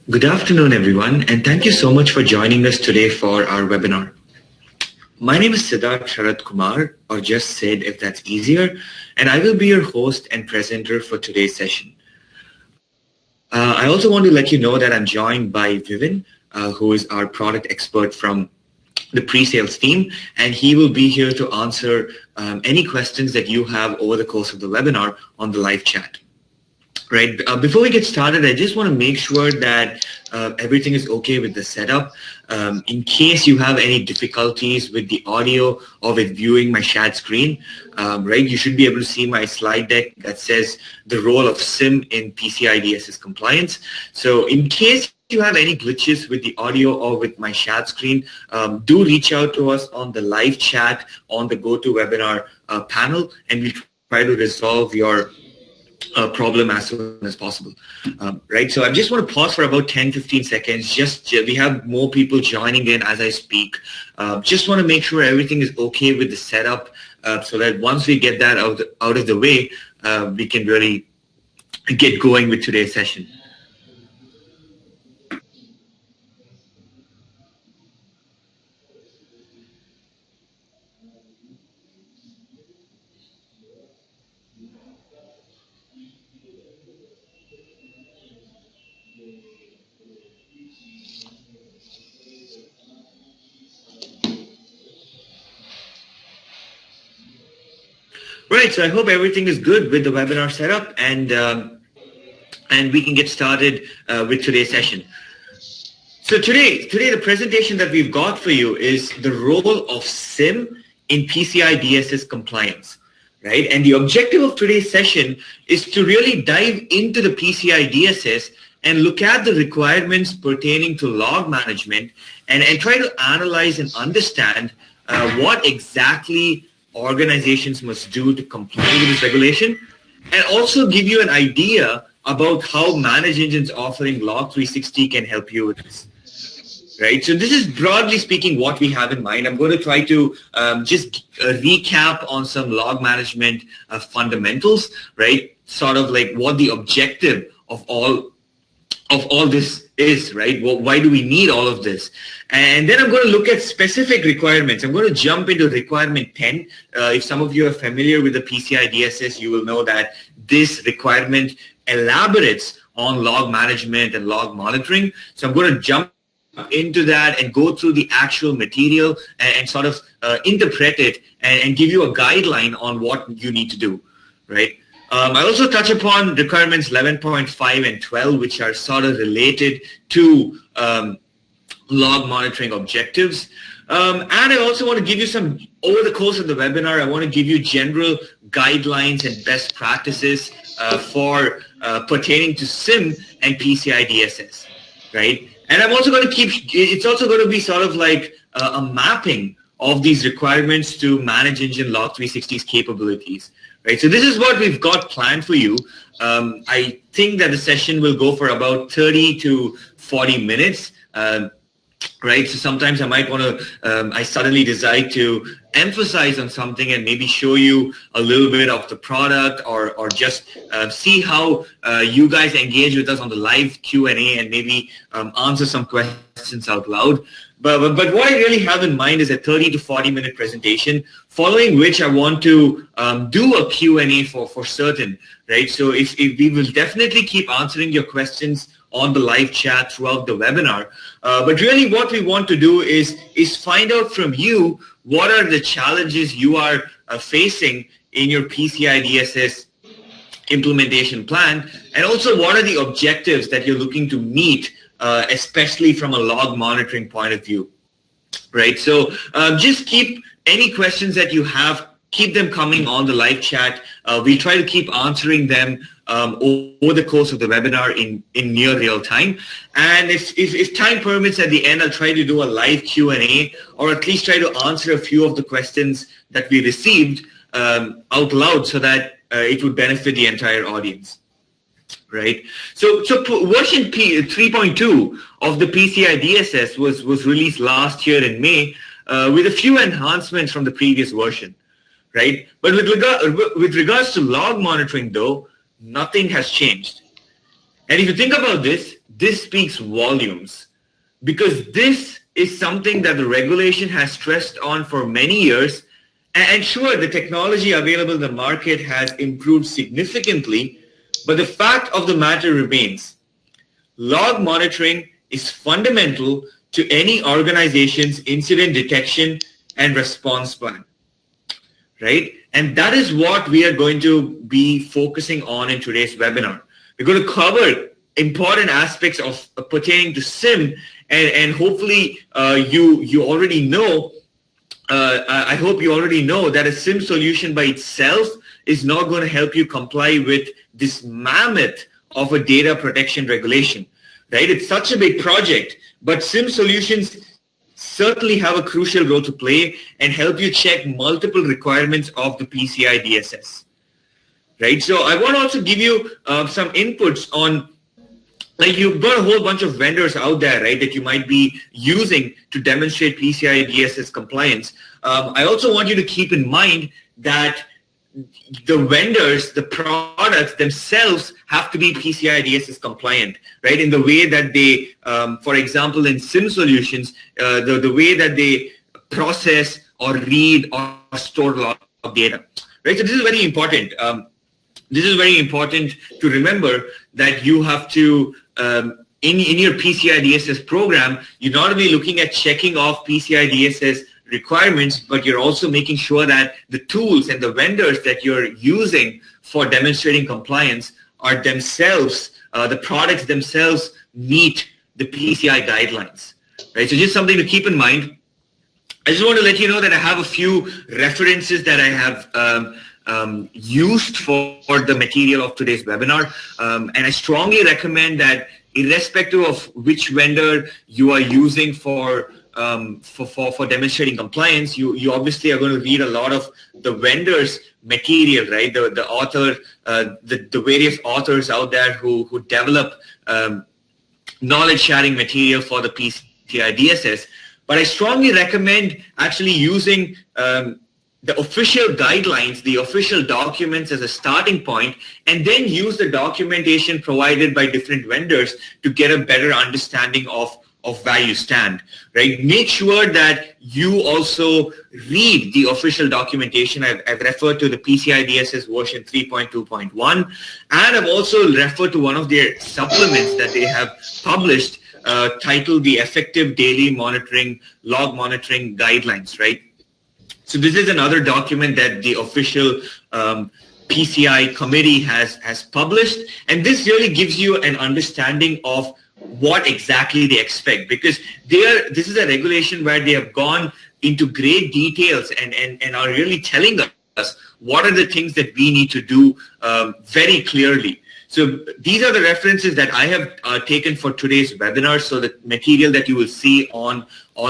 Good afternoon, everyone, and thank you so much for joining us today for our webinar. My name is Siddharth Sharat Kumar, or just Sid if that's easier, and I will be your host and presenter for today's session. I also want to let you know that I'm joined by Vivin, who is our product expert from the pre-sales team, and he will be here to answer any questions that you have over the course of the webinar on the live chat. Right. Before we get started, I just want to make sure that everything is okay with the setup. In case you have any difficulties with the audio or with viewing my shared screen, right, you should be able to see my slide deck that says the role of SIEM in PCI DSS compliance. So in case you have any glitches with the audio or with my shared screen, do reach out to us on the live chat on the GoToWebinar panel, and we'll try to resolve your problem as soon as possible. Right, so I just want to pause for about 10-15 seconds. We have more people joining in as I speak. Just want to make sure everything is okay with the setup, so that once we get that out of the way, we can really get going with today's session. Right, so I hope everything is good with the webinar setup, and we can get started with today's session. So today the presentation that we've got for you is the role of SIEM in PCI DSS compliance, right? And the objective of today's session is to really dive into the PCI DSS and look at the requirements pertaining to log management and try to analyze and understand what exactly organizations must do to comply with this regulation, and also give you an idea about how ManageEngine's offering Log 360 can help you with this. Right, so this is broadly speaking what we have in mind. I'm going to try to just recap on some log management fundamentals, right? Sort of like what the objective of all this is, right? Well, why do we need all of this? And then I'm going to look at specific requirements. I'm going to jump into requirement 10. If some of you are familiar with the PCI DSS, you will know that this requirement elaborates on log management and log monitoring. So I'm going to jump into that and go through the actual material and sort of interpret it and give you a guideline on what you need to do, right? I also touch upon requirements 11.5 and 12, which are sort of related to log monitoring objectives. And I also want to give you some, over the course of the webinar, I want to give you general guidelines and best practices for pertaining to SIEM and PCI DSS, right? And I'm also going to it's also going to be sort of like a mapping of these requirements to ManageEngine Log 360's capabilities, right? So this is what we've got planned for you. I think that the session will go for about 30 to 40 minutes, right? So sometimes I might want to, I suddenly decide to emphasize on something and maybe show you a little bit of the product or just see how you guys engage with us on the live Q&A and maybe answer some questions out loud. But what I really have in mind is a 30 to 40 minute presentation, following which I want to do a Q&A for certain, right? So if we will definitely keep answering your questions on the live chat throughout the webinar. But really what we want to do is find out from you what are the challenges you are facing in your PCI DSS implementation plan, and also what are the objectives that you're looking to meet, especially from a log monitoring point of view, right? So just keep any questions that you have, keep them coming on the live chat. We'll try to keep answering them over the course of the webinar in near real time. And if time permits at the end, I'll try to do a live Q&A, or at least try to answer a few of the questions that we received out loud, so that it would benefit the entire audience, right? So version 3.2 of the PCI DSS was released last year in May with a few enhancements from the previous version, right? But with regards to log monitoring, though, nothing has changed. And if you think about this, this speaks volumes, because this is something that the regulation has stressed on for many years. And sure, the technology available in the market has improved significantly, but the fact of the matter remains, log monitoring is fundamental to any organization's incident detection and response plan, right? And that is what we are going to be focusing on in today's webinar. We're going to cover important aspects of pertaining to SIEM, and hopefully you already know, I hope you already know that a SIEM solution by itself is not going to help you comply with this mammoth of a data protection regulation, right? It's such a big project, but SIEM solutions certainly have a crucial role to play and help you check multiple requirements of the PCI DSS, right? So I want to also give you some inputs on, like, you've got a whole bunch of vendors out there, right, that you might be using to demonstrate PCI DSS compliance. I also want you to keep in mind that the vendors, the products themselves have to be PCI DSS compliant, right? In the way that they, for example, in SIEM solutions, the way that they process or read or store log data, right? So this is very important. This is very important to remember, that you have to, in your PCI DSS program, you're not only looking at checking off PCI DSS requirements, but you're also making sure that the tools and the vendors that you're using for demonstrating compliance are themselves, the products themselves meet the PCI guidelines, right? So just something to keep in mind. I just want to let you know that I have a few references that I have used for the material of today's webinar, and I strongly recommend that irrespective of which vendor you are using for demonstrating compliance, you obviously are going to read a lot of the vendor's material, right? The author, the various authors out there who develop knowledge sharing material for the PCI DSS. But I strongly recommend actually using the official guidelines, the official documents as a starting point, and then use the documentation provided by different vendors to get a better understanding of where you stand, right? Make sure that you also read the official documentation. I've referred to the PCI DSS version 3.2.1, and I've also referred to one of their supplements that they have published titled the Effective Daily Monitoring, Log Monitoring Guidelines, right? So this is another document that the official PCI committee has published, and this really gives you an understanding of what exactly they expect, because this is a regulation where they have gone into great details and are really telling us what are the things that we need to do very clearly. So these are the references that I have taken for today's webinar. So the material that you will see on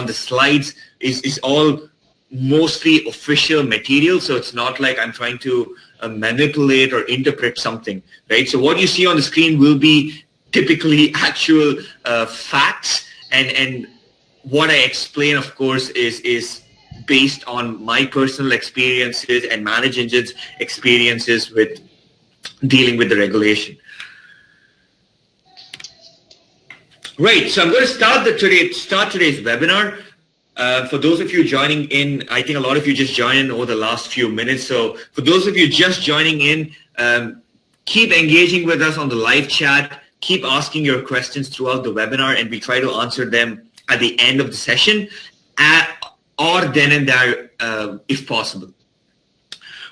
the slides is all mostly official material. So it's not like I'm trying to manipulate or interpret something, right? So what you see on the screen will be typically actual facts, and what I explain, of course, is based on my personal experiences and ManageEngine's experiences with dealing with the regulation. Right, so I'm going to start today's webinar. For those of you joining in, I think a lot of you just joined in over the last few minutes. So for those of you just joining in, keep engaging with us on the live chat. Keep asking your questions throughout the webinar, and we try to answer them at the end of the session or then and there if possible.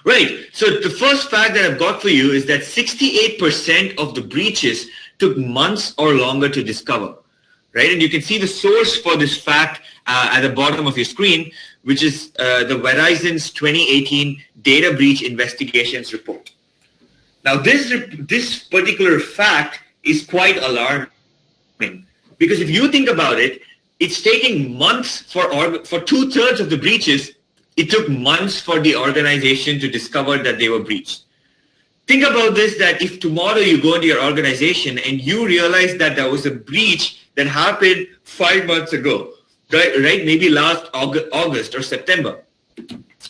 Right, so the first fact that I've got for you is that 68% of the breaches took months or longer to discover, right? And you can see the source for this fact at the bottom of your screen, which is the Verizon's 2018 Data Breach Investigations Report. Now, this particular fact is quite alarming, because if you think about it, it's taking months for 2/3 of the breaches. It took months for the organization to discover that they were breached. Think about this, that if tomorrow you go into your organization and you realize that there was a breach that happened 5 months ago, right? Maybe last August or September.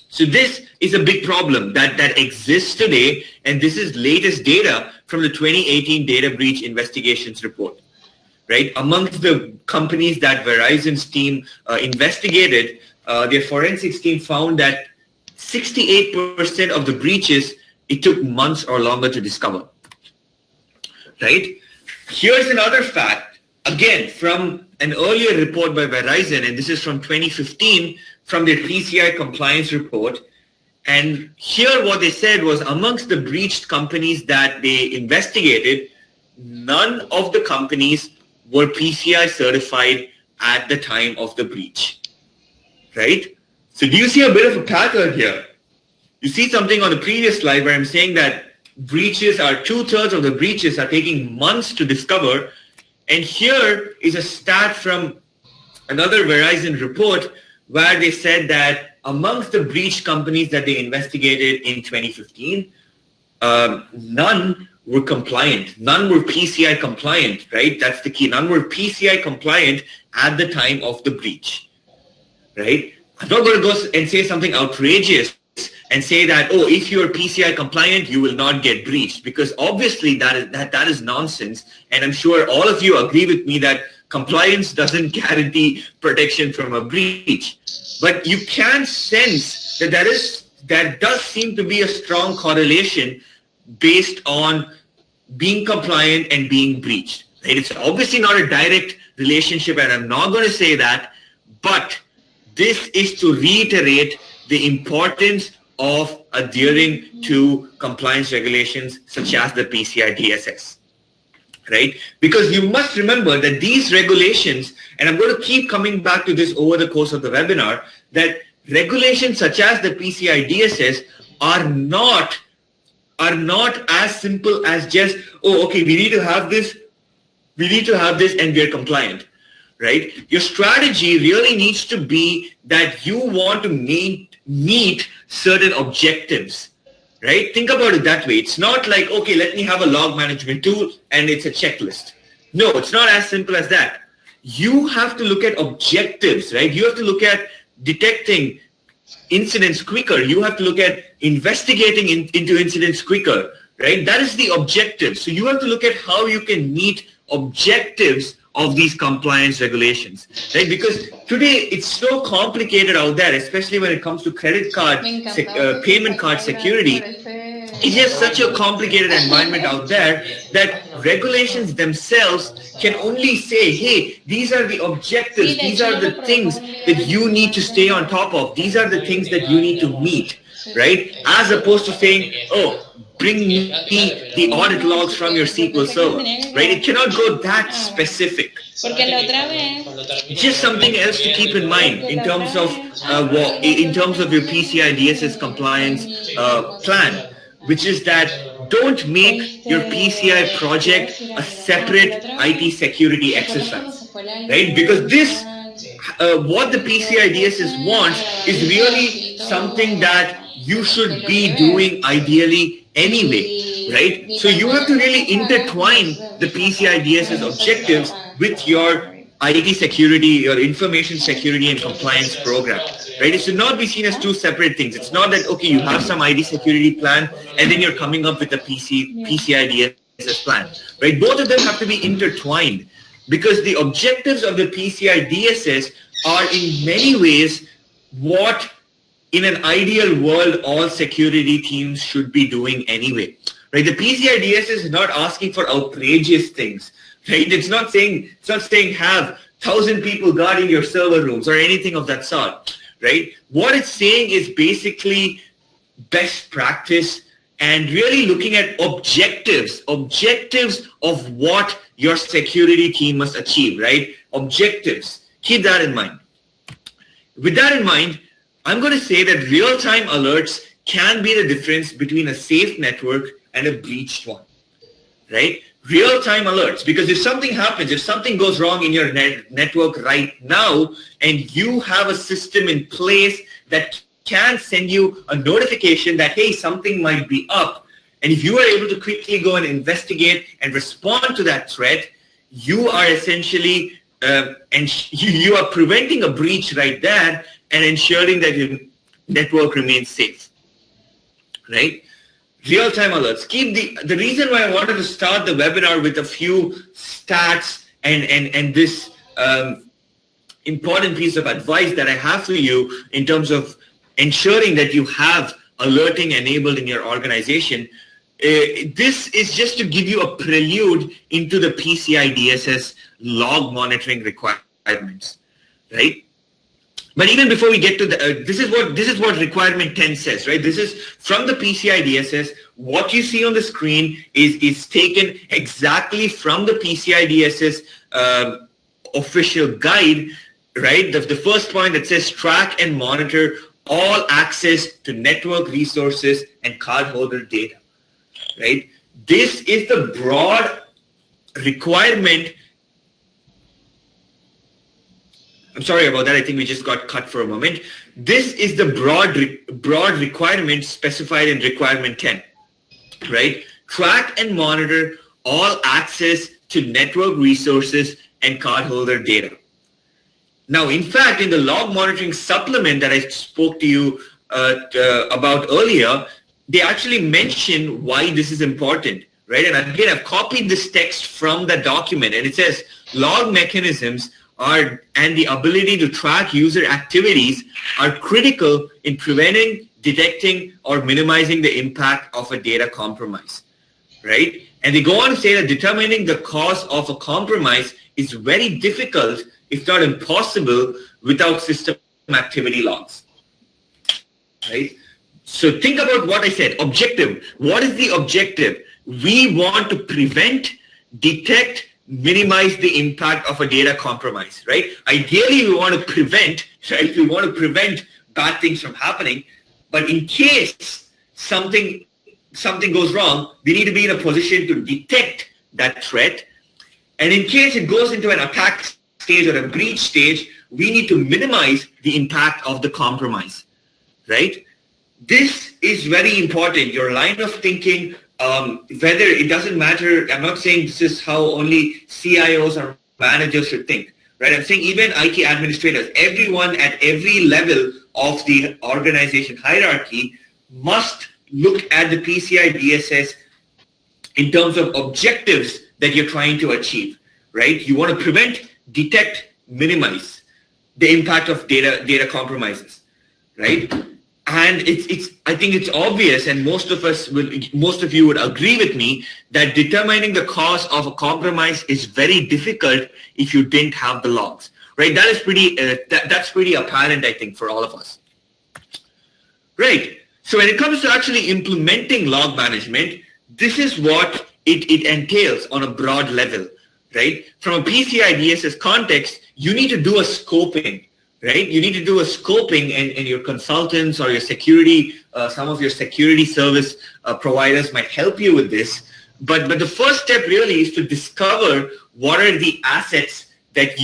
So this is a big problem that exists today, and this is latest data from the 2018 Data Breach Investigations Report. right? Amongst the companies that Verizon's team investigated, their forensics team found that 68% of the breaches, it took months or longer to discover, right? Here's another fact, again, from an earlier report by Verizon, and this is from 2015, from their PCI compliance report. And here what they said was, amongst the breached companies that they investigated, none of the companies were PCI certified at the time of the breach, right? So do you see a bit of a pattern here? You see something on the previous slide where I'm saying that breaches are 2/3 of the breaches are taking months to discover. And here is a stat from another Verizon report where they said that amongst the breached companies that they investigated in 2015, none were compliant. None were PCI compliant, right? That's the key. None were PCI compliant at the time of the breach, right? I'm not going to go and say something outrageous and say that, oh, if you're PCI compliant, you will not get breached, because obviously that is nonsense. And I'm sure all of you agree with me that compliance doesn't guarantee protection from a breach. But you can sense that there does seem to be a strong correlation based on being compliant and being breached. Right? It's obviously not a direct relationship, and I'm not going to say that, but this is to reiterate the importance of adhering to compliance regulations such as the PCI DSS, right? Because you must remember that these regulations, and I'm going to keep coming back to this over the course of the webinar, that regulations such as the PCI DSS are not as simple as just, oh, okay, we need to have this, and we're compliant, right? Your strategy really needs to be that you want to meet certain objectives, right? Think about it that way. It's not like, okay, let me have a log management tool and it's a checklist. No, it's not as simple as that. You have to look at objectives, right? You have to look at detecting incidents quicker. You have to look at investigating into incidents quicker, right? That is the objective. So you have to look at how you can meet objectives of these compliance regulations, right? Because today it's so complicated out there, especially when it comes to credit card, payment card security. It's just such a complicated environment out there that regulations themselves can only say, hey, these are the objectives, these are the things that you need to stay on top of, these are the things that you need to meet, right? As opposed to saying, oh, bring me the audit logs from your SQL server, right? It cannot go that specific. Just something else to keep in mind in terms of your PCI DSS compliance plan, which is that don't make your PCI project a separate IT security exercise, right? Because this, what the PCI DSS wants is really something that you should be doing ideally anyway, right? So you have to really intertwine the PCI DSS objectives with your IT security, your information security and compliance program, right? It should not be seen as two separate things. It's not that, okay, you have some IT security plan and then you're coming up with a PCI DSS plan, right? Both of them have to be intertwined because the objectives of the PCI DSS are in many ways what in an ideal world all security teams should be doing anyway, right? The PCI DSS is not asking for outrageous things, right? It's not saying have 1,000 people guarding your server rooms or anything of that sort, right? What it's saying is basically best practice and really looking at objectives of what your security team must achieve, right? Objectives. Keep that in mind. With that in mind, I'm going to say that real-time alerts can be the difference between a safe network and a breached one, right? Real-time alerts, because if something happens, if something goes wrong in your network right now, and you have a system in place that can send you a notification that, hey, something might be up, and if you are able to quickly go and investigate and respond to that threat, you are essentially, you are preventing a breach right there and ensuring that your network remains safe, right? Real-time alerts. The reason why I wanted to start the webinar with a few stats And this important piece of advice that I have for you in terms of ensuring that you have alerting enabled in your organization, this is just to give you a prelude into the PCI DSS log monitoring requirements, right? But even before we get to the, this is what requirement 10 says, right? This is from the PCI DSS. What you see on the screen is taken exactly from the PCI DSS official guide, right? The first point that says track and monitor all access to network resources and cardholder data, right? This is the broad requirement. I'm sorry about that. I think we just got cut for a moment. This is the broad requirement specified in requirement 10, right? Track and monitor all access to network resources and cardholder data. Now, in fact, in the log monitoring supplement that I spoke to you about earlier, they actually mention why this is important, right? And again, I've copied this text from the document, and it says log mechanisms and the ability to track user activities are critical in preventing, detecting, or minimizing the impact of a data compromise, right? And they go on to say that determining the cause of a compromise is very difficult, if not impossible, without system activity logs, right? So think about what I said, objective. What is the objective? We want to prevent, detect, minimize the impact of a data compromise, right? Ideally, we want to prevent, right? We want to prevent bad things from happening. But in case something goes wrong, we need to be in a position to detect that threat. And in case it goes into an attack stage or a breach stage, we need to minimize the impact of the compromise, right? This is very important. Your line of thinking, whether it doesn't matter, I'm not saying this is how only CIOs or managers should think, right? I'm saying even IT administrators, everyone at every level of the organization hierarchy must look at the PCI DSS in terms of objectives that you're trying to achieve, right? You want to prevent, detect, minimize the impact of data compromises, right? And I think it's obvious, and most of you would agree with me that determining the cause of a compromise is very difficult if you didn't have the logs, right? That is pretty that's pretty apparent, I think, for all of us, right? So when it comes to actually implementing log management, this is what it entails on a broad level, right? From a PCI DSS context, you need to do a scoping. Right? You need to do a scoping, and your consultants or your security, some of your security service providers might help you with this. But the first step really is to discover what are the assets that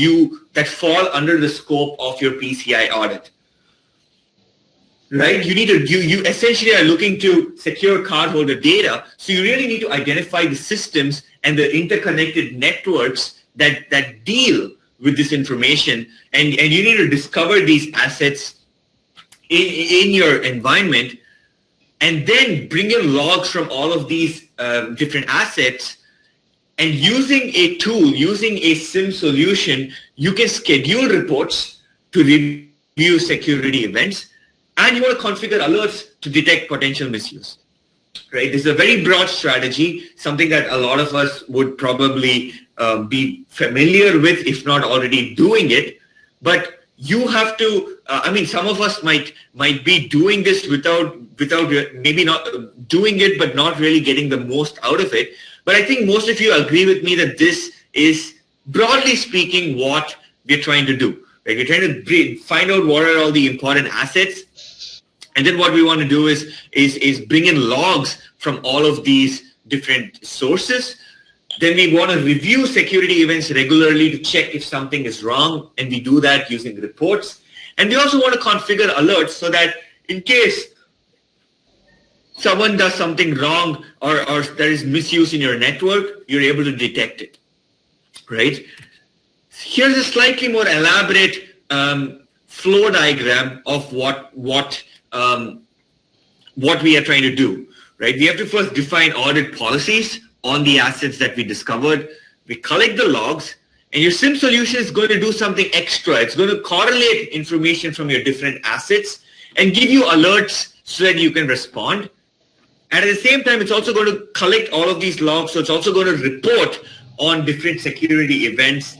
fall under the scope of your PCI audit. Right? You essentially are looking to secure cardholder data. So you really need to identify the systems and the interconnected networks that deal with this information, and you need to discover these assets in your environment, and then bring in logs from all of these different assets. And using a tool, using a SIEM solution, you can schedule reports to review security events, and you want to configure alerts to detect potential misuse. Right? This is a very broad strategy, something that a lot of us would probably be familiar with, if not already doing it. But you have to, I mean, some of us might be doing this without maybe not doing it, but not really getting the most out of it. But I think most of you agree with me that this is, broadly speaking, what we're trying to do. Right? We're trying to find out what are all the important assets. And then what we want to do is bring in logs from all of these different sources. Then we want to review security events regularly to check if something is wrong, and we do that using reports. And we also want to configure alerts so that in case someone does something wrong or there is misuse in your network, you're able to detect it, right? Here's a slightly more elaborate flow diagram of what we are trying to do, right? We have to first define audit policies on the assets that we discovered. We collect the logs, And your SIEM solution is going to do something extra. It's going to correlate information from your different assets and give you alerts so that you can respond. And at the same time, it's also going to collect all of these logs. So it's also going to report on different security events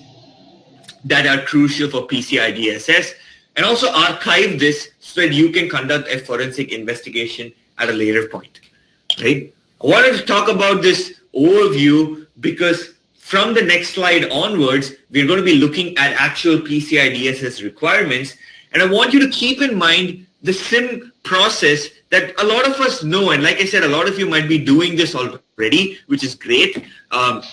that are crucial for PCI DSS, and also archive this so that you can conduct a forensic investigation at a later point, right? I wanted to talk about this overview because from the next slide onwards, we're going to be looking at actual PCI DSS requirements. And I want you to keep in mind the SIEM process that a lot of us know. And like I said, a lot of you might be doing this already, which is great. But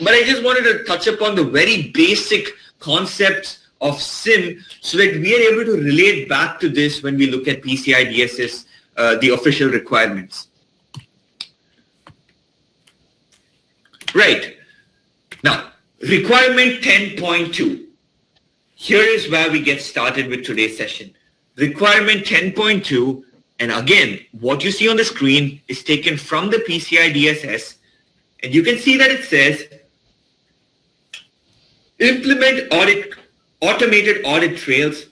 I just wanted to touch upon the very basic concepts of SIEM so that we are able to relate back to this when we look at PCI DSS, the official requirements. Right. Now, requirement 10.2. Here is where we get started with today's session. Requirement 10.2, and again, what you see on the screen is taken from the PCI DSS, and you can see that it says, implement automated audit trails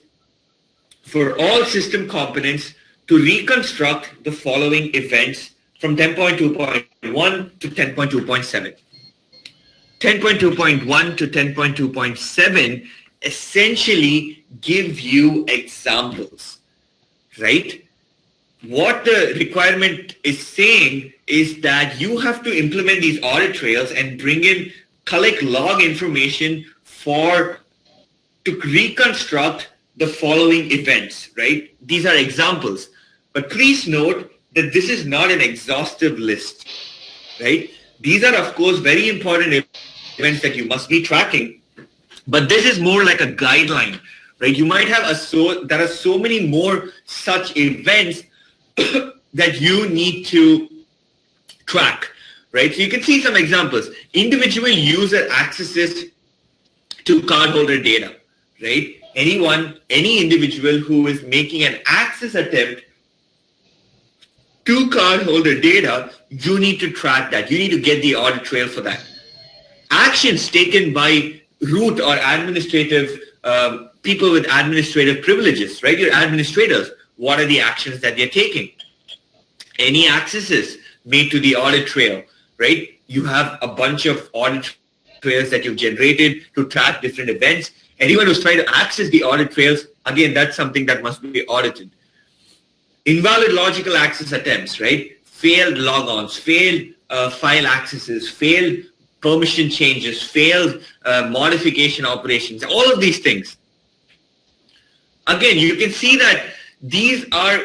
for all system components to reconstruct the following events from 10.2.1 to 10.2.7. 10.2.1 to 10.2.7 essentially give you examples, right? What the requirement is saying is that you have to implement these audit trails and collect log information to reconstruct the following events, right? These are examples. But please note that this is not an exhaustive list, right? These are, of course, very important events that you must be tracking. But this is more like a guideline, right? You might have there are so many more such events that you need to track, right? So you can see some examples. Individual user accesses to cardholder data, right? Any individual who is making an access attempt to cardholder data, you need to track that. You need to get the audit trail for that. Actions taken by root or administrative people with administrative privileges, right? Your administrators, what are the actions that they're taking? Any accesses made to the audit trail, right? You have a bunch of audit trails that you've generated to track different events. Anyone who's trying to access the audit trails, again, that's something that must be audited. Invalid logical access attempts, right? Failed logons, failed file accesses, failed permission changes, failed modification operations, all of these things. Again, you can see that these are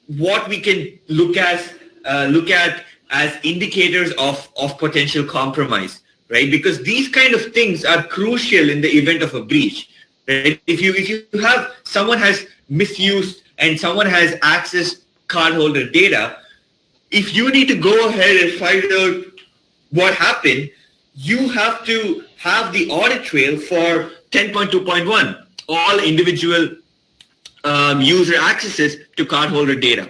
what we can look at as indicators of potential compromise, right? Because these kind of things are crucial in the event of a breach, right? If you have someone has misused and someone has accessed cardholder data, if you need to go ahead and find out what happened, you have to have the audit trail for 10.2.1, all individual user accesses to cardholder data,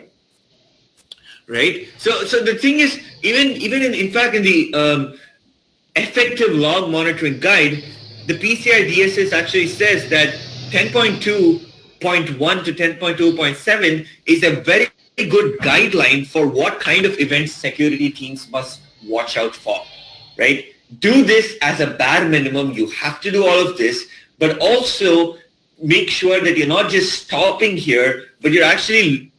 right? So the thing is, even in fact in the effective log monitoring guide, the PCI DSS actually says that 10.2.1 to 10.2.7 is a very good guideline for what kind of events security teams must watch out for, right? Do this as a bare minimum. You have to do all of this, but also make sure that you're not just stopping here, but you're actually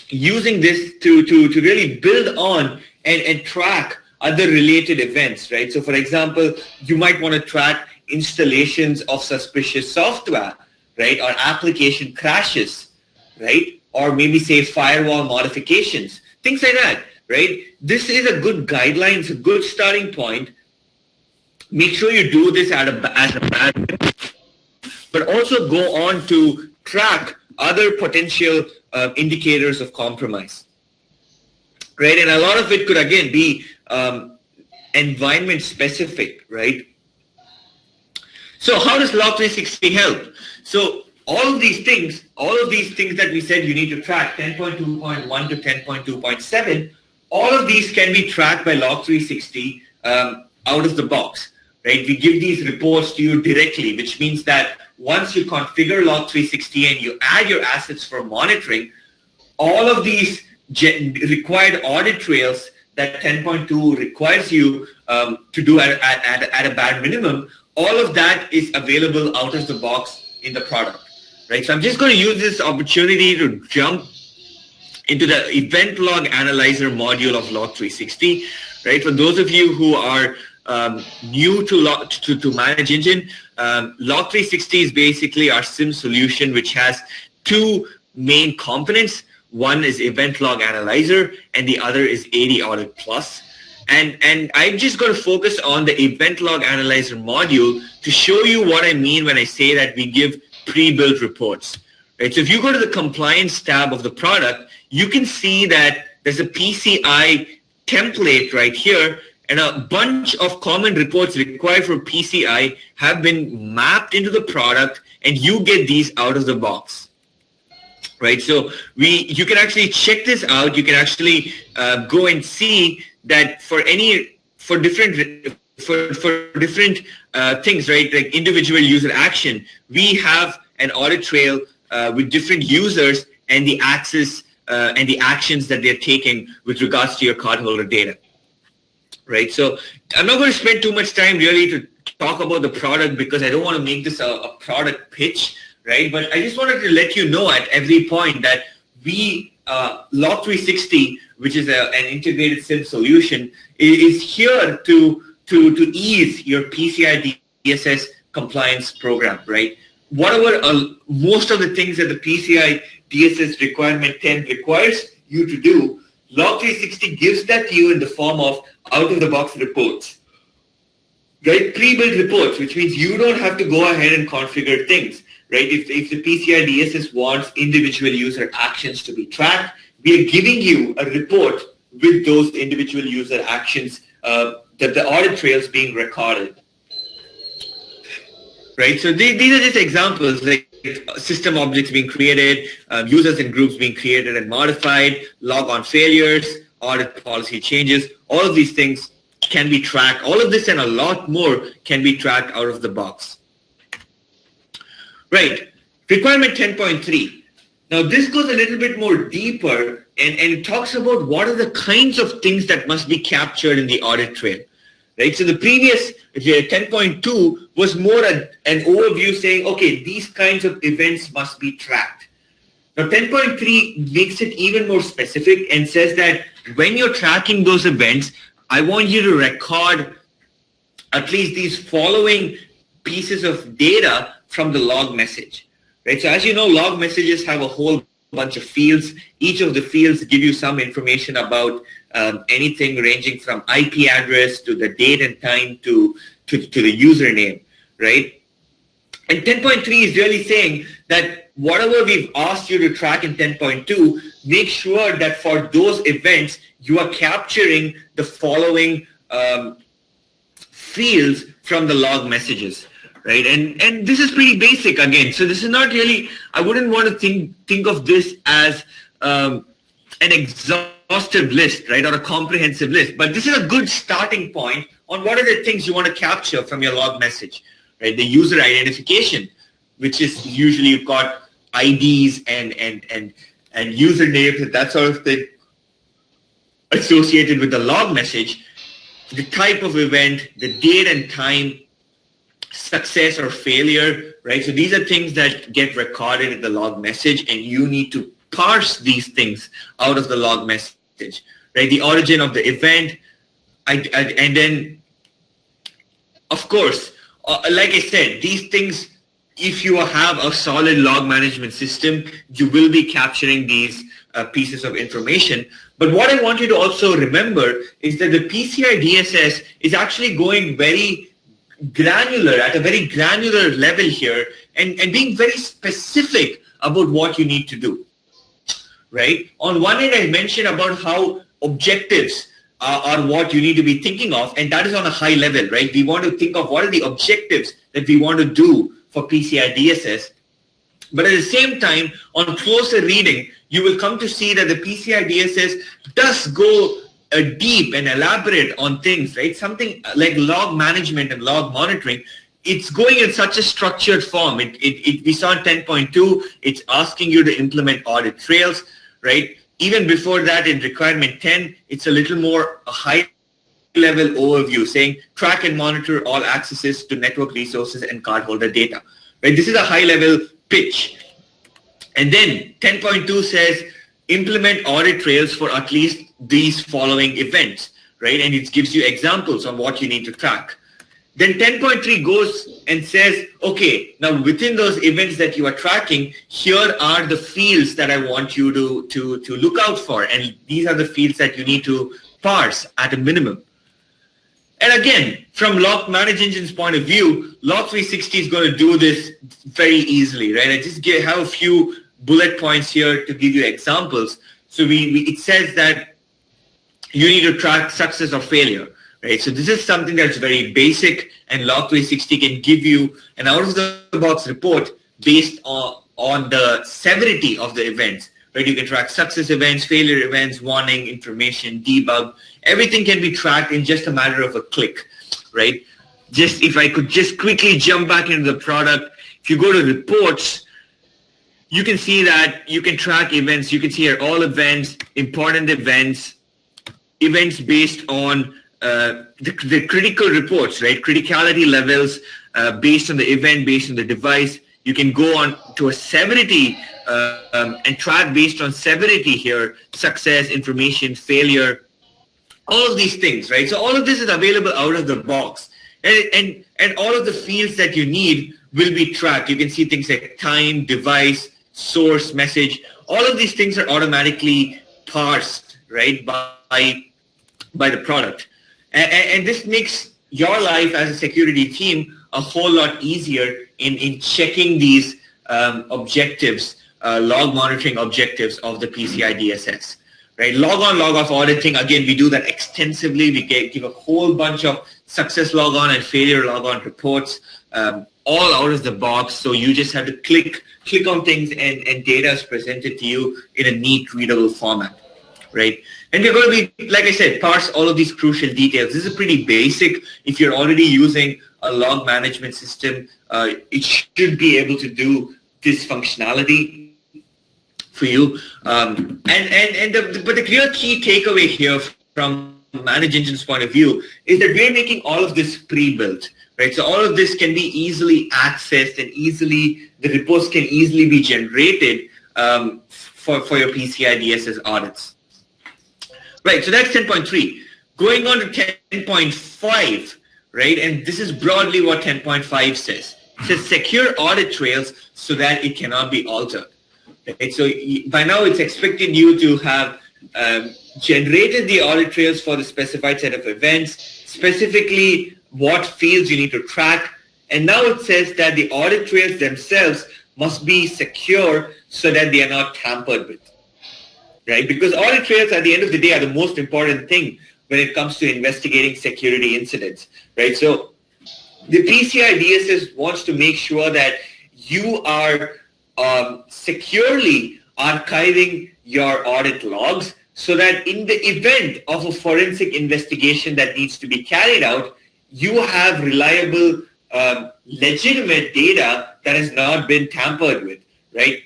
using this to really build on and track other related events, right? So for example, you might want to track installations of suspicious software, right? Or application crashes, right? Or maybe say firewall modifications, things like that, right? This is a good guideline. It's a good starting point. Make sure you do this as a bad, but also go on to track other potential indicators of compromise, right? And a lot of it could again be environment specific, right? So how does Log 360 help? So all of these things that we said you need to track, 10.2.1 to 10.2.7, all of these can be tracked by Log 360 out of the box, right? We give these reports to you directly, which means that once you configure Log 360 and you add your assets for monitoring, all of these required audit trails that 10.2 requires you to do at a bare minimum, all of that is available out of the box in the product, right? So I'm just going to use this opportunity to jump into the event log analyzer module of Log 360, right? For those of you who are new to ManageEngine, Log 360 is basically our SIEM solution, which has two main components. One is Event Log Analyzer, and the other is AD Audit Plus. And I'm just going to focus on the Event Log Analyzer module to show you what I mean when I say that we give pre-built reports. Right? So if you go to the Compliance tab of the product, you can see that there's a PCI template right here, and a bunch of common reports required for PCI have been mapped into the product, and you get these out of the box. Right, so you can actually check this out. You can actually go and see that for different things, right? Like individual user action, we have an audit trail with different users and the access and the actions that they're taking with regards to your cardholder data. Right, so I'm not going to spend too much time really to talk about the product because I don't want to make this a product pitch. Right, but I just wanted to let you know at every point that we, Log 360, which is an integrated SIEM solution, is here to ease your PCI DSS compliance program, right? Whatever most of the things that the PCI DSS requirement 10 requires you to do, Log 360 gives that to you in the form of out-of-the-box reports, right? Pre-built reports, which means you don't have to go ahead and configure things. Right? If the PCI DSS wants individual user actions to be tracked, we are giving you a report with those individual user actions that the audit trails being recorded. Right? So these are just examples like system objects being created, users and groups being created and modified, log on failures, audit policy changes. All of these things can be tracked. All of this and a lot more can be tracked out of the box. Right, requirement 10.3. Now this goes a little bit more deeper and it talks about what are the kinds of things that must be captured in the audit trail. Right, so the previous 10.2 was more an overview saying, okay, these kinds of events must be tracked. Now 10.3 makes it even more specific and says that when you're tracking those events, I want you to record at least these following pieces of data from the log message, right? So as you know, log messages have a whole bunch of fields. Each of the fields give you some information about anything ranging from IP address to the date and time to the username, right? And 10.3 is really saying that whatever we've asked you to track in 10.2, make sure that for those events, you are capturing the following fields from the log messages. Right, and this is pretty basic again. So this is not really, I wouldn't want to think of this as an exhaustive list, right, or a comprehensive list. But this is a good starting point on what are the things you want to capture from your log message, right? The user identification, which is usually you've got IDs and usernames and that sort of thing associated with the log message. The type of event, the date and time, success or failure, right? So these are things that get recorded in the log message and you need to parse these things out of the log message, right? The origin of the event, and then, of course, like I said, these things, if you have a solid log management system, you will be capturing these pieces of information. But what I want you to also remember is that the PCI DSS is actually going very granular, at a very granular level here, and being very specific about what you need to do, right? On one end, I mentioned about how objectives are what you need to be thinking of, and that is on a high level, right? We want to think of what are the objectives that we want to do for PCI DSS. But at the same time, on closer reading, you will come to see that the PCI DSS does go deep and elaborate on things, right? Something like log management and log monitoring, it's going in such a structured form. We saw in 10.2, it's asking you to implement audit trails, right? Even before that, in requirement 10, it's a little more a high-level overview saying track and monitor all accesses to network resources and cardholder data, right? This is a high-level pitch. And then 10.2 says implement audit trails for at least these following events, right? And it gives you examples on what you need to track. Then 10.3 goes and says, okay, now within those events that you are tracking, here are the fields that I want you to look out for. And these are the fields that you need to parse at a minimum. And again, from Log ManageEngine's point of view, Log 360 is going to do this very easily, right? I just have a few bullet points here to give you examples. So it says that you need to track success or failure, right? So this is something that's very basic, and Log 360 can give you an out-of-the-box report based on the severity of the events, right? You can track success events, failure events, warning, information, debug. Everything can be tracked in just a matter of a click, right? Just if I could just quickly jump back into the product, if you go to reports, you can see that you can track events. You can see here all events, important events, events based on the critical reports, right? Criticality levels based on the event, based on the device. You can go on to a severity and track based on severity here, success, information, failure, all of these things, right? So all of this is available out of the box. And all of the fields that you need will be tracked. You can see things like time, device, source, message. All of these things are automatically parsed, right, by the product. And this makes your life as a security team a whole lot easier in checking these objectives, log monitoring objectives of the PCI DSS. Right, log on, log off auditing. Again, we do that extensively. We give a whole bunch of success log on and failure log on reports, all out of the box. So you just have to click on things, and data is presented to you in a neat, readable format, right? And we're going to be, like I said, parse all of these crucial details. This is pretty basic. If you're already using a log management system, it should be able to do this functionality for you. But the real key takeaway here from ManageEngine's point of view is that we're making all of this pre-built, right? So all of this can be easily accessed, and the reports can easily be generated for your PCI DSS audits. Right, so that's 10.3. Going on to 10.5, right? And this is broadly what 10.5 says. It says secure audit trails so that it cannot be altered. Right? So by now it's expecting you to have generated the audit trails for the specified set of events, specifically what fields you need to track. And now it says that the audit trails themselves must be secure so that they are not tampered with. Right? Because audit trails at the end of the day are the most important thing when it comes to investigating security incidents. Right? So the PCI DSS wants to make sure that you are securely archiving your audit logs so that in the event of a forensic investigation that needs to be carried out, you have reliable, legitimate data that has not been tampered with, right?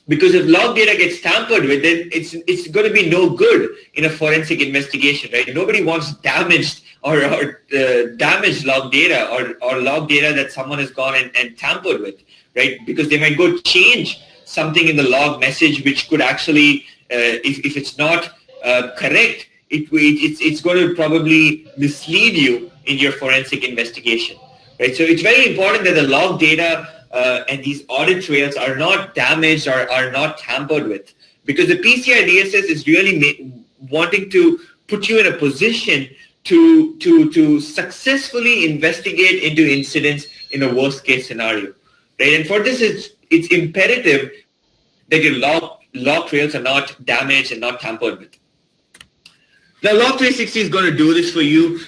Because if log data gets tampered with, then it's going to be no good in a forensic investigation, right? Nobody wants damaged or damaged log data or log data that someone has gone and tampered with, right? Because they might go change something in the log message, which could actually, if it's not correct, it's going to probably mislead you in your forensic investigation, right? So it's very important that the log data and these audit trails are not damaged or are not tampered with, because the PCI DSS is really wanting to put you in a position to successfully investigate into incidents in a worst case scenario, right? And for this, it's imperative that your log trails are not damaged and not tampered with. Now, Log 360 is going to do this for you.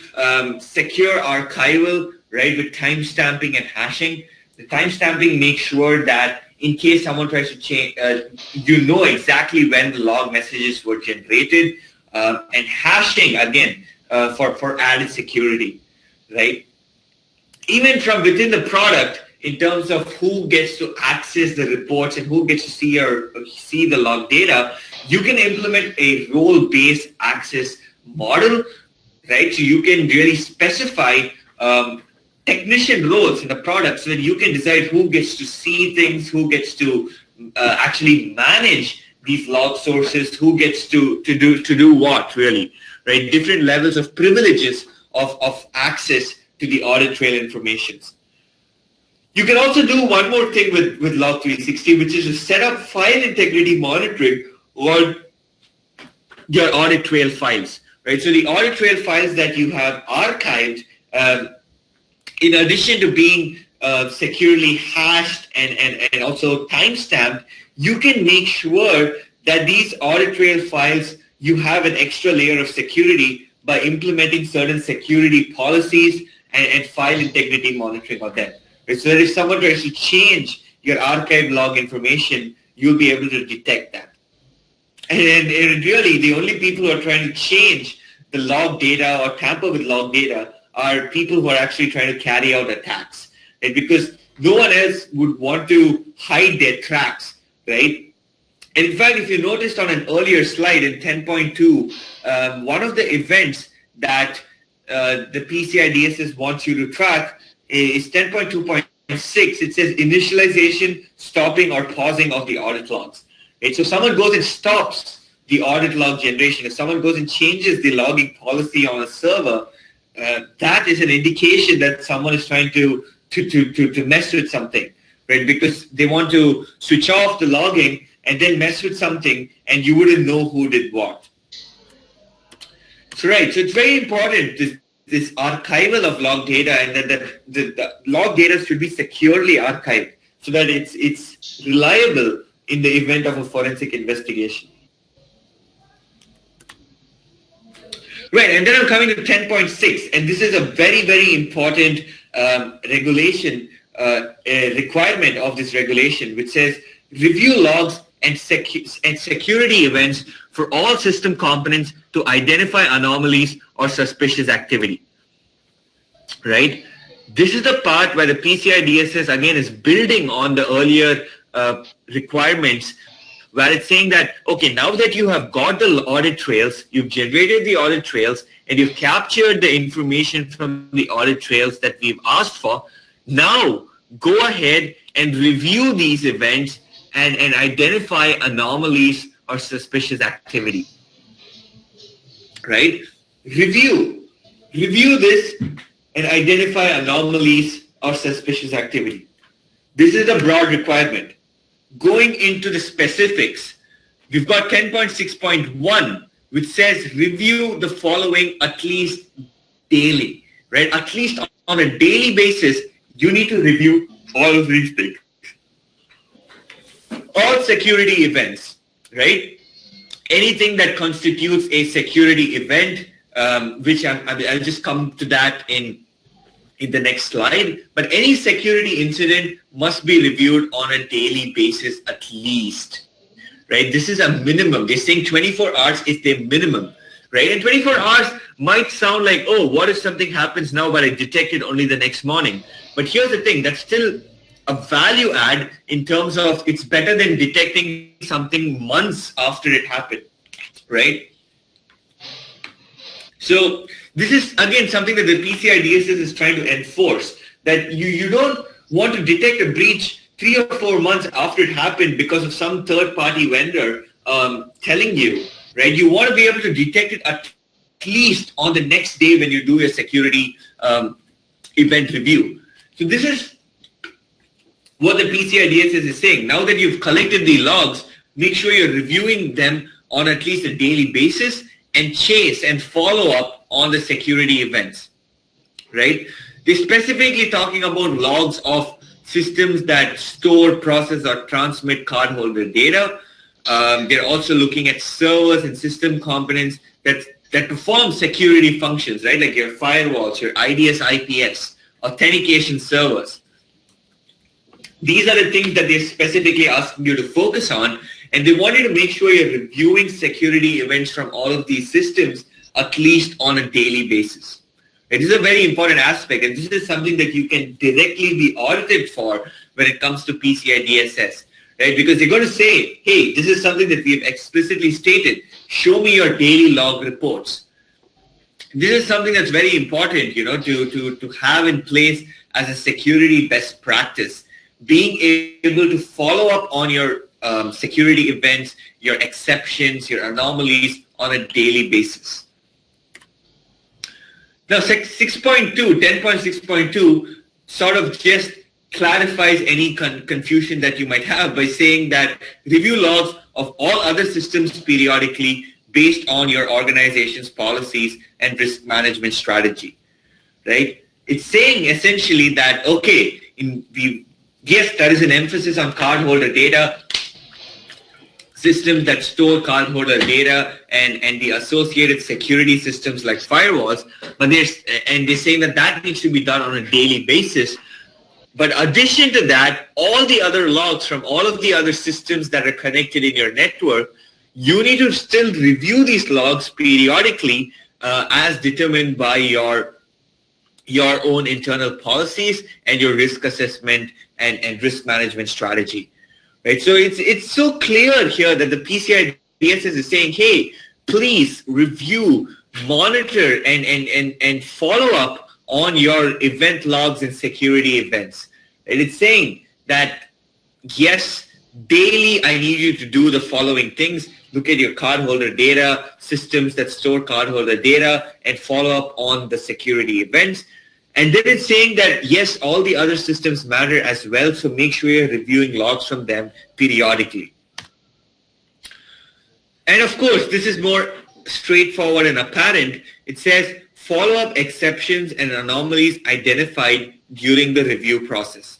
Secure archival, right, with timestamping and hashing. The timestamping makes sure that in case someone tries to change, you know exactly when the log messages were generated. and hashing again for added security, right? Even from within the product, in terms of who gets to access the reports and who gets to see the log data, you can implement a role-based access model, right? So you can really specify technician roles in the product so that you can decide who gets to see things, who gets to actually manage these log sources, who gets to do what, really, right? Different levels of privileges of access to the audit trail information. You can also do one more thing with Log 360, which is to set up file integrity monitoring on your audit trail files, right? So the audit trail files that you have archived, in addition to being securely hashed and also timestamped, you can make sure that these audit trail files, you have an extra layer of security by implementing certain security policies and file integrity monitoring on them. Right? So that if someone tries to change your archive log information, you'll be able to detect that. And really, the only people who are trying to change the log data or tamper with log data are people who are actually trying to carry out attacks, right? Because no one else would want to hide their tracks, right? And in fact, if you noticed on an earlier slide in 10.2, one of the events that the PCI DSS wants you to track is 10.2.6. It says initialization, stopping, or pausing of the audit logs. Right? So someone goes and stops the audit log generation. If someone goes and changes the logging policy on a server, that is an indication that someone is trying to mess with something, right? Because they want to switch off the logging and then mess with something, and you wouldn't know who did what. So right, so it's very important, this archival of log data, and that the log data should be securely archived so that it's reliable in the event of a forensic investigation. Right, and then I'm coming to 10.6, and this is a very, very important regulation, requirement of this regulation, which says review logs and security events for all system components to identify anomalies or suspicious activity, right? This is the part where the PCI DSS, again, is building on the earlier requirements, where it's saying that, okay, now that you have got the audit trails, you've generated the audit trails, and you've captured the information from the audit trails that we've asked for, now go ahead and review these events and identify anomalies or suspicious activity, right? Review this and identify anomalies or suspicious activity. This is a broad requirement. Going into the specifics, we've got 10.6.1, which says review the following at least daily, right? At least on a daily basis, you need to review all of these things. All security events, right? Anything that constitutes a security event, which I'll just come to that in the next slide, but any security incident must be reviewed on a daily basis at least, right? This is a minimum. They're saying 24 hours is the minimum, right? And 24 hours might sound like, oh, what if something happens now but I detect it only the next morning? But here's the thing, that's still a value add in terms of it's better than detecting something months after it happened, right? So this is, again, something that the PCI DSS is trying to enforce, that you don't want to detect a breach 3 or 4 months after it happened because of some third-party vendor telling you, right? You want to be able to detect it at least on the next day when you do your security event review. So this is what the PCI DSS is saying. Now that you've collected the logs, make sure you're reviewing them on at least a daily basis and chase and follow up on the security events, right? They're specifically talking about logs of systems that store, process, or transmit cardholder data. They're also looking at servers and system components that perform security functions, right? Like your firewalls, your IDS, IPS, authentication servers. These are the things that they're specifically asking you to focus on, and they want you to make sure you're reviewing security events from all of these systems at least on a daily basis. It is a very important aspect, and this is something that you can directly be audited for when it comes to PCI DSS, right? Because they're going to say, hey, this is something that we have explicitly stated. Show me your daily log reports. This is something that's very important, you know, to have in place as a security best practice. Being able to follow up on your security events, your exceptions, your anomalies on a daily basis. Now, 10.6.2 sort of just clarifies any confusion that you might have by saying that review logs of all other systems periodically based on your organization's policies and risk management strategy, right? It's saying essentially that, okay, yes, there is an emphasis on cardholder data, systems that store cardholder data and the associated security systems like firewalls, but they're saying that needs to be done on a daily basis. But addition to that, all the other logs from all of the other systems that are connected in your network, you need to still review these logs periodically as determined by your own internal policies and your risk assessment and risk management strategy. Right, so it's so clear here that the PCI DSS is saying, hey, please review, monitor, and follow up on your event logs and security events. And it's saying that, yes, daily I need you to do the following things. Look at your cardholder data, systems that store cardholder data, and follow up on the security events. And then it's saying that, yes, all the other systems matter as well, so make sure you're reviewing logs from them periodically. And of course, this is more straightforward and apparent. It says follow up exceptions and anomalies identified during the review process.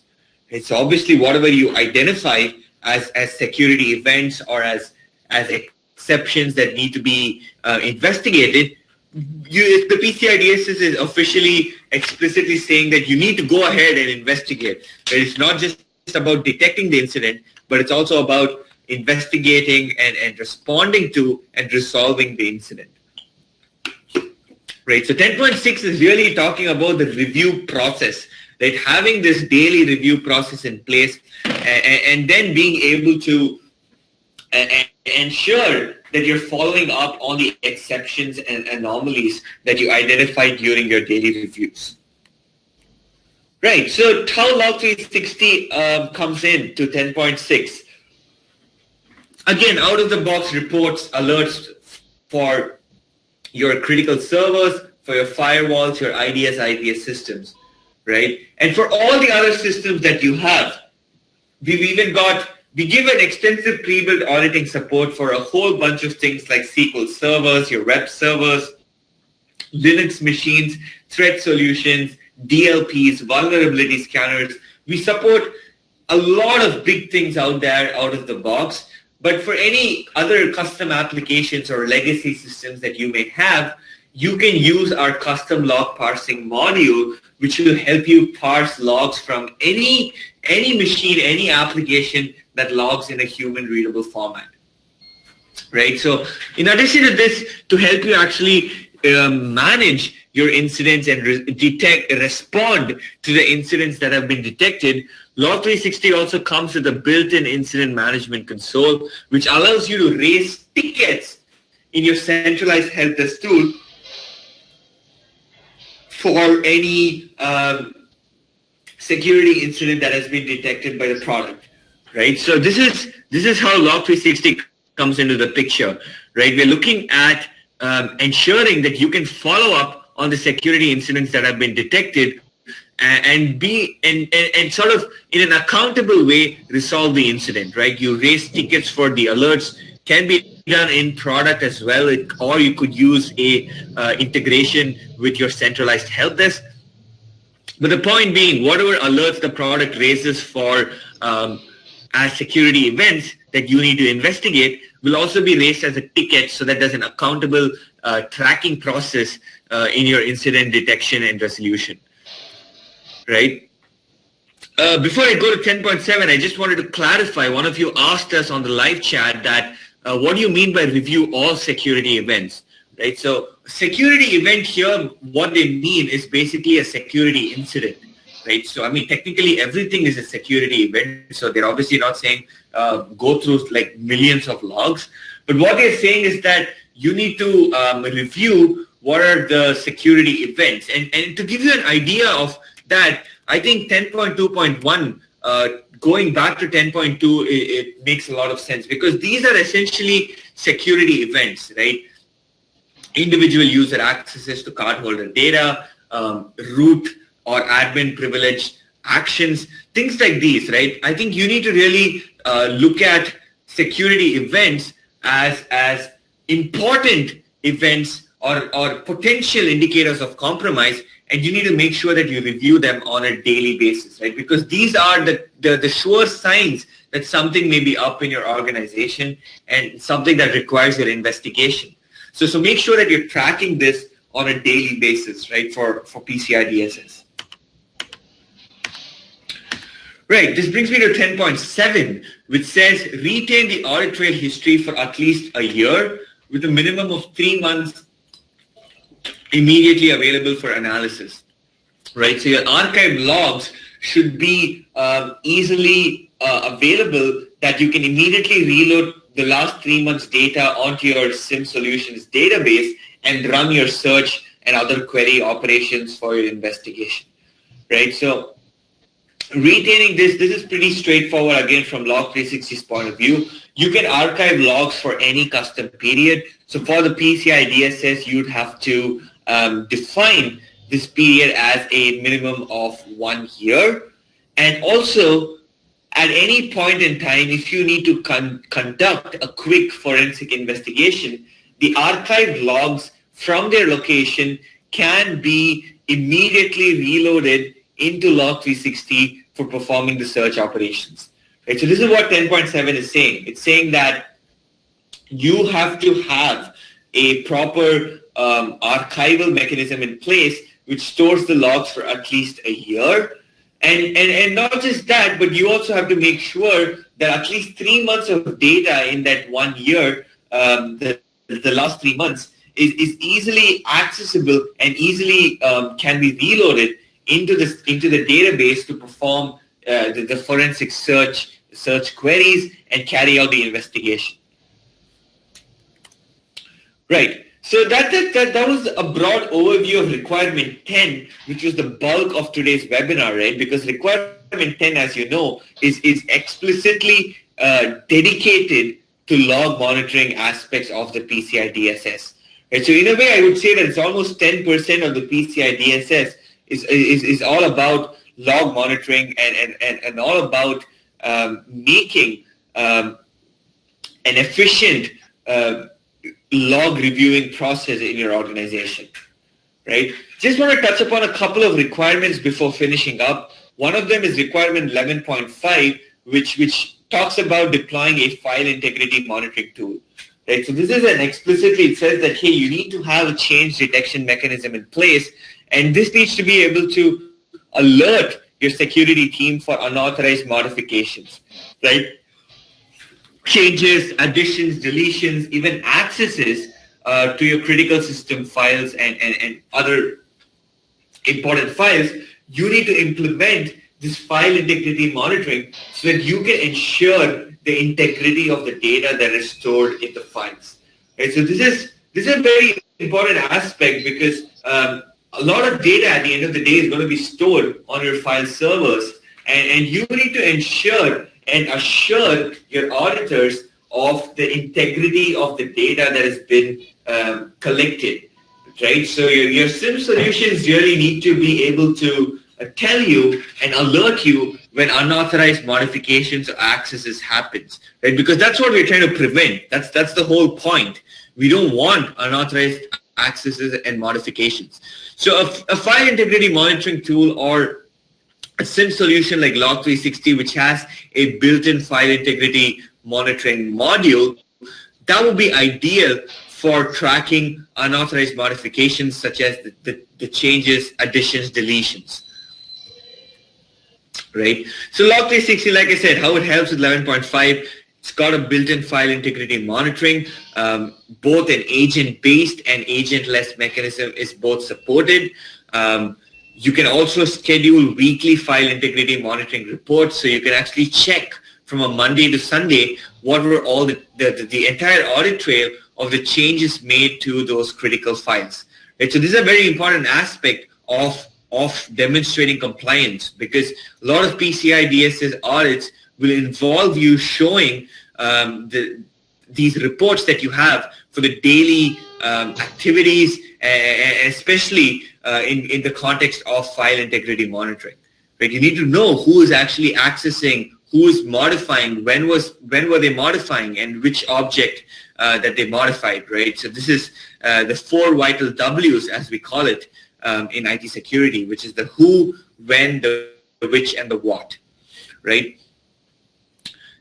It's obviously whatever you identify as security events or as exceptions that need to be investigated. The PCI DSS is officially explicitly saying that you need to go ahead and investigate. That it's not just about detecting the incident, but it's also about investigating and responding to and resolving the incident. Right. So 10.6 is really talking about the review process, right? Having this daily review process in place and then being able to ensure that you're following up on the exceptions and anomalies that you identified during your daily reviews. Right, so how Log 360 comes in to 10.6. Again, out-of-the-box reports, alerts for your critical servers, for your firewalls, your IDS, IPS systems, right? And for all the other systems that you have, we give an extensive pre-built auditing support for a whole bunch of things like SQL servers, your web servers, Linux machines, threat solutions, DLPs, vulnerability scanners. We support a lot of big things out there out of the box. But for any other custom applications or legacy systems that you may have, you can use our custom log parsing module, which will help you parse logs from any machine, any application that logs in a human readable format. Right? So in addition to this, to help you actually manage your incidents and respond to the incidents that have been detected, Log 360 also comes with a built-in incident management console, which allows you to raise tickets in your centralized help desk tool for any security incident that has been detected by the product. Right? So this is how Log 360 comes into the picture. Right? We're looking at ensuring that you can follow up on the security incidents that have been detected and sort of in an accountable way resolve the incident, right? You raise tickets for the alerts, can be done in product as well, or you could use a integration with your centralized help desk. But the point being, whatever alerts the product raises for as security events that you need to investigate will also be raised as a ticket, so that there's an accountable tracking process in your incident detection and resolution, right? Before I go to 10.7, I just wanted to clarify. One of you asked us on the live chat that what do you mean by review all security events, right? So security event here, what they mean is basically a security incident, right? So I mean, technically everything is a security event. So they're obviously not saying go through like millions of logs, but what they're saying is that you need to review what are the security events. And to give you an idea of that, I think 10.2.1, going back to 10.2, it makes a lot of sense because these are essentially security events, right? Individual user accesses to cardholder data, root or admin privilege actions, things like these, right? I think you need to really look at security events as important events or potential indicators of compromise, and you need to make sure that you review them on a daily basis, right? Because these are the sure signs that something may be up in your organization and something that requires your investigation. So make sure that you're tracking this on a daily basis, right, for PCI DSS. Right, this brings me to 10.7, which says retain the audit trail history for at least a year with a minimum of 3 months immediately available for analysis, right? So your archive logs should be easily available, that you can immediately reload the last 3 months data onto your SIEM solutions database and run your search and other query operations for your investigation, right? So retaining this is pretty straightforward again from Log360's point of view. You can archive logs for any custom period. So for the PCI DSS, you'd have to define this period as a minimum of 1 year. And also, at any point in time, if you need to conduct a quick forensic investigation, the archived logs from their location can be immediately reloaded into Log360 for performing the search operations. Right? So this is what 10.7 is saying. It's saying that you have to have a proper archival mechanism in place which stores the logs for at least a year. And not just that, but you also have to make sure that at least 3 months of data in that 1 year, the last 3 months, is easily accessible and easily can be reloaded into the database to perform the forensic search queries and carry out the investigation. Right. So that was a broad overview of requirement 10, which was the bulk of today's webinar, right? Because requirement 10, as you know, is explicitly dedicated to log monitoring aspects of the PCI DSS. Right? So in a way, I would say that it's almost 10% of the PCI DSS is all about log monitoring and all about making an efficient log reviewing process in your organization, right? Just want to touch upon a couple of requirements before finishing up. One of them is requirement 11.5, which talks about deploying a file integrity monitoring tool, right? So this is explicitly, it says that, hey, you need to have a change detection mechanism in place, and this needs to be able to alert your security team for unauthorized modifications, right? Changes, additions, deletions, even accesses to your critical system files and other important files. You need to implement this file integrity monitoring so that you can ensure the integrity of the data that is stored in the files. Right? So this is a very important aspect because a lot of data at the end of the day is going to be stored on your file servers, and you need to ensure and assure your auditors of the integrity of the data that has been collected, right? So your SIEM solutions really need to be able to tell you and alert you when unauthorized modifications or accesses happens, right? Because that's what we're trying to prevent. That's the whole point. We don't want unauthorized accesses and modifications. So a file integrity monitoring tool or a SIEM solution like Log360, which has a built-in file integrity monitoring module, that would be ideal for tracking unauthorized modifications such as the changes, additions, deletions. right? So Log 360, like I said, how it helps with 11.5, it's got a built-in file integrity monitoring. Both an agent-based and agentless mechanism is both supported. You can also schedule weekly file integrity monitoring reports, so you can actually check from a Monday to Sunday what were all the entire audit trail of the changes made to those critical files. Right? So this is a very important aspect of demonstrating compliance, because a lot of PCI DSS audits will involve you showing these reports that you have for the daily activities, especially in the context of file integrity monitoring. Right? You need to know who is actually accessing, who is modifying, when were they modifying, and which object that they modified. Right? So this is the 4 vital W's, as we call it, in IT security, which is the who, when, the which, and the what. Right?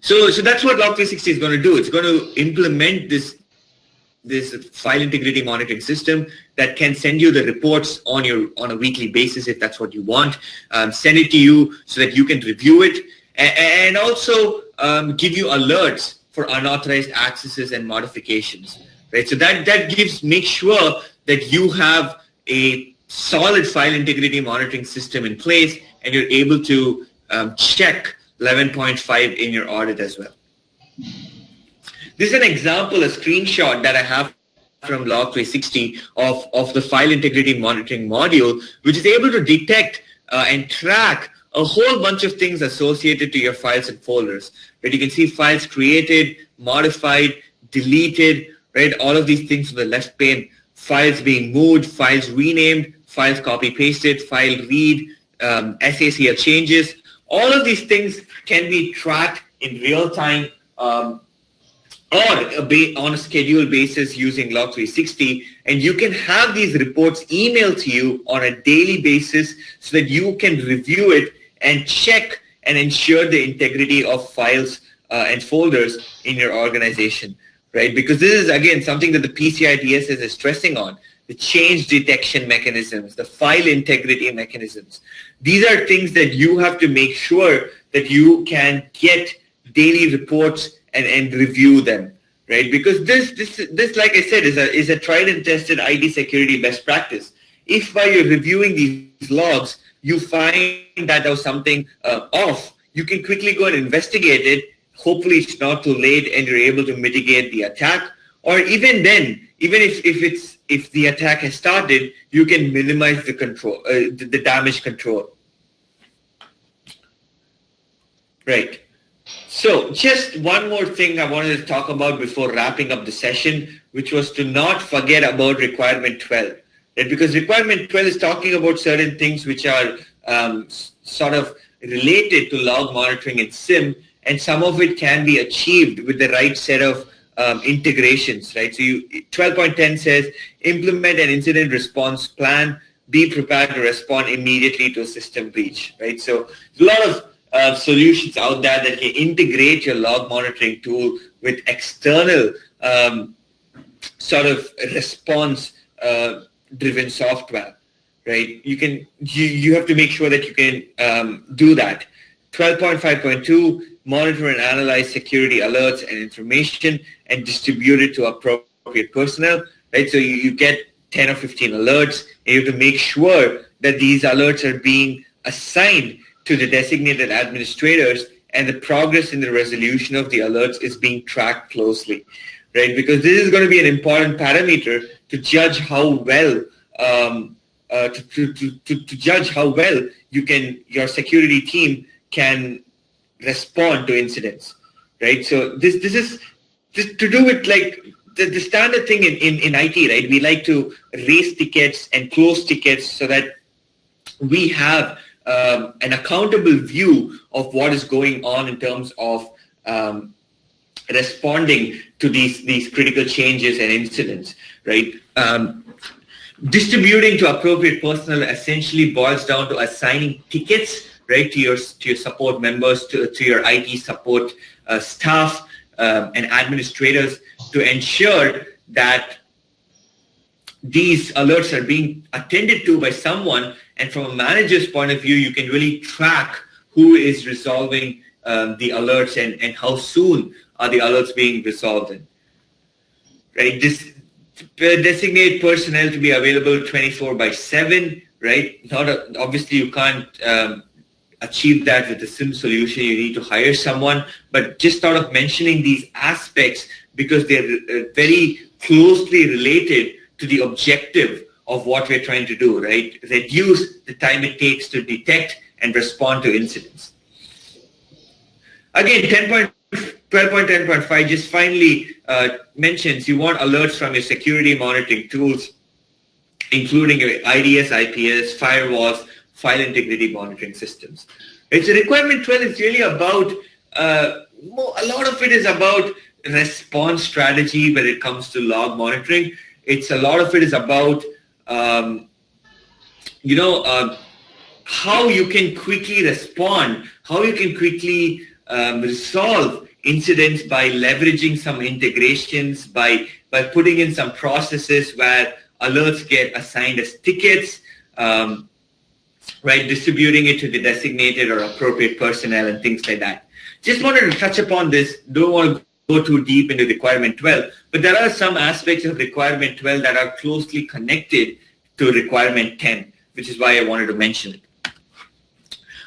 So that's what Log 360 is going to do. It's going to implement this file integrity monitoring system that can send you the reports on a weekly basis if that's what you want. Send it to you so that you can review it, and also give you alerts for unauthorized accesses and modifications. Right? So that make sure that you have a solid file integrity monitoring system in place, and you're able to check 11.5 in your audit as well. This is an example, a screenshot that I have from Log 360 of the file integrity monitoring module, which is able to detect and track a whole bunch of things associated to your files and folders. Right? You can see files created, modified, deleted, right? All of these things on the left pane, files being moved, files renamed, files copy-pasted, file read, SACL changes. All of these things can be tracked in real time or on a scheduled basis using Log 360, and you can have these reports emailed to you on a daily basis so that you can review it and check and ensure the integrity of files and folders in your organization, right? Because this is, again, something that the PCI DSS is stressing on, the change detection mechanisms, the file integrity mechanisms. These are things that you have to make sure that you can get daily reports and review them, right? Because this, like I said, is a tried and tested IT security best practice. If while you're reviewing these logs, you find that there was something off, you can quickly go and investigate it. Hopefully it's not too late and you're able to mitigate the attack. Or even then, even if the attack has started, you can minimize the control, the damage control. Right. So just one more thing I wanted to talk about before wrapping up the session, which was to not forget about requirement 12. Right? Because requirement 12 is talking about certain things which are sort of related to log monitoring and SIEM, and some of it can be achieved with the right set of integrations, right? So 12.10 says, implement an incident response plan, be prepared to respond immediately to a system breach, right? So a lot of solutions out there that can integrate your log monitoring tool with external sort of response driven software, right? You have to make sure that you can do that. 12.5.2, monitor and analyze security alerts and information and distribute it to appropriate personnel, right? So you get 10 or 15 alerts, and you have to make sure that these alerts are being assigned to the designated administrators, and the progress in the resolution of the alerts is being tracked closely, right? Because this is going to be an important parameter to judge how well to judge how well your security team can respond to incidents, right? So this is just to do with like the standard thing in IT, right? We like to raise tickets and close tickets so that we have an accountable view of what is going on in terms of responding to these critical changes and incidents, right? Distributing to appropriate personnel essentially boils down to assigning tickets, right, to your support members, to your IT support staff and administrators, to ensure that these alerts are being attended to by someone. And from a manager's point of view, you can really track who is resolving the alerts and how soon are the alerts being resolved in. Right? Designate personnel to be available 24/7. Right? Obviously you can't achieve that with a SIEM solution. You need to hire someone, but just sort of mentioning these aspects because they're very closely related to the objective of what we're trying to do, right? Reduce the time it takes to detect and respond to incidents. Again, 12.10.5 just finally mentions you want alerts from your security monitoring tools, including your IDS, IPS, firewalls, file integrity monitoring systems. It's a requirement 12 is really about, a lot of it is about response strategy when it comes to log monitoring. A lot of it is about, how you can quickly respond, how you can quickly resolve incidents by leveraging some integrations, by putting in some processes where alerts get assigned as tickets, right, distributing it to the designated or appropriate personnel and things like that. Just wanted to touch upon this. Don't want to go too deep into requirement 12, but there are some aspects of requirement 12 that are closely connected to requirement 10, which is why I wanted to mention it.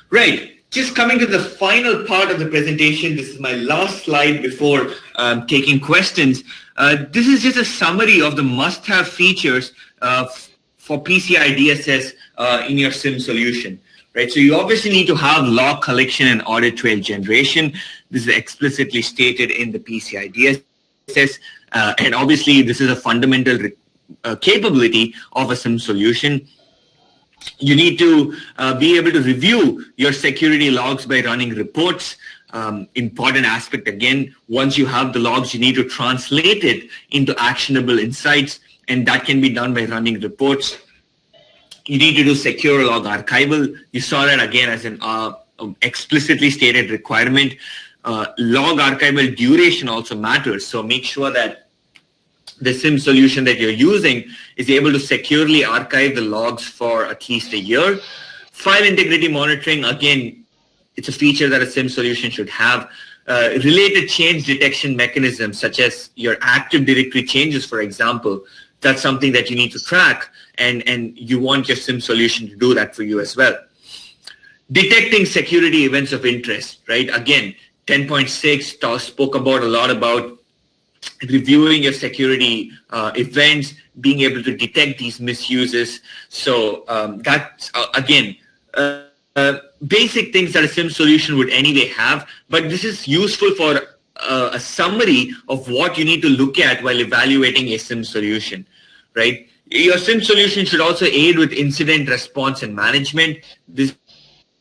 Right. Just coming to the final part of the presentation, this is my last slide before taking questions. This is just a summary of the must-have features for PCI DSS in your SIEM solution, right? So you obviously need to have log collection and audit trail generation. This is explicitly stated in the PCI DSS, and obviously this is a fundamental capability of a SIEM solution. You need to be able to review your security logs by running reports. Important aspect again, once you have the logs, you need to translate it into actionable insights, and that can be done by running reports. You need to do secure log archival. You saw that again as an explicitly stated requirement. Log archival duration also matters, so make sure that the SIEM solution that you're using is able to securely archive the logs for at least a year. File integrity monitoring, again, it's a feature that a SIEM solution should have. Related change detection mechanisms, such as your Active Directory changes, for example, that's something that you need to track, and you want your SIEM solution to do that for you as well. Detecting security events of interest, right? Again, 10.6 spoke about a lot about reviewing your security events, being able to detect these misuses. So that's, again, basic things that a SIEM solution would anyway have, but this is useful for a summary of what you need to look at while evaluating a SIEM solution, right? Your SIEM solution should also aid with incident response and management. This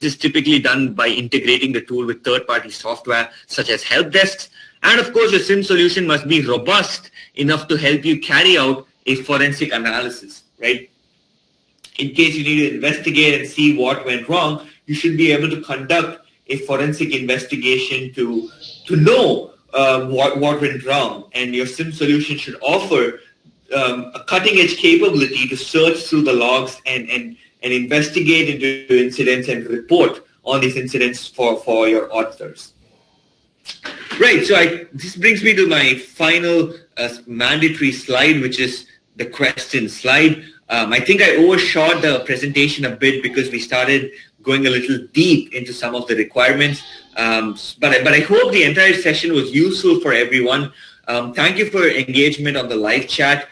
is typically done by integrating the tool with third-party software such as help desks. And of course, your SIEM solution must be robust enough to help you carry out a forensic analysis, right? In case you need to investigate and see what went wrong, you should be able to conduct a forensic investigation to know what went wrong. And your SIEM solution should offer a cutting-edge capability to search through the logs and investigate into incidents and report on these incidents for your auditors. Right, so this brings me to my final mandatory slide, which is the question slide. I think I overshot the presentation a bit because we started going a little deep into some of the requirements, but I hope the entire session was useful for everyone. Thank you for your engagement on the live chat.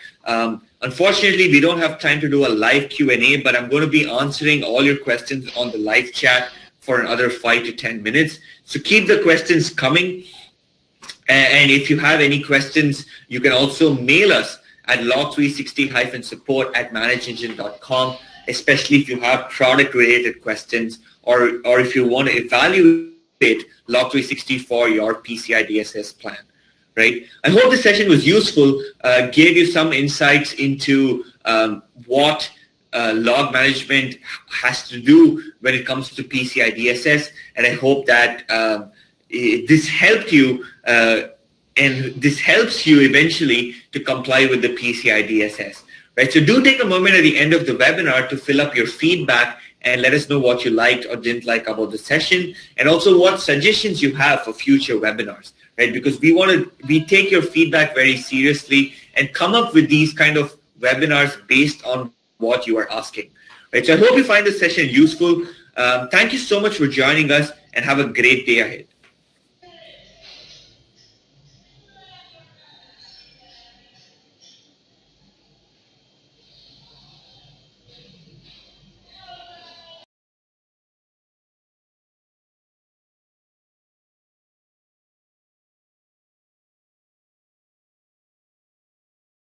Unfortunately, we don't have time to do a live Q&A, but I'm going to be answering all your questions on the live chat for another 5 to 10 minutes. So keep the questions coming. And if you have any questions, you can also mail us at log360-support@manageengine.com, especially if you have product-related questions or if you want to evaluate Log360 for your PCI DSS plan, right? I hope this session was useful, gave you some insights into what log management has to do when it comes to PCI DSS, and I hope that this helped you and this helps you eventually to comply with the PCI DSS, right? So do take a moment at the end of the webinar to fill up your feedback and let us know what you liked or didn't like about the session, and also what suggestions you have for future webinars, right? Because we take your feedback very seriously and come up with these kind of webinars based on what you are asking, right? So I hope you find this session useful. Thank you so much for joining us, and have a great day ahead.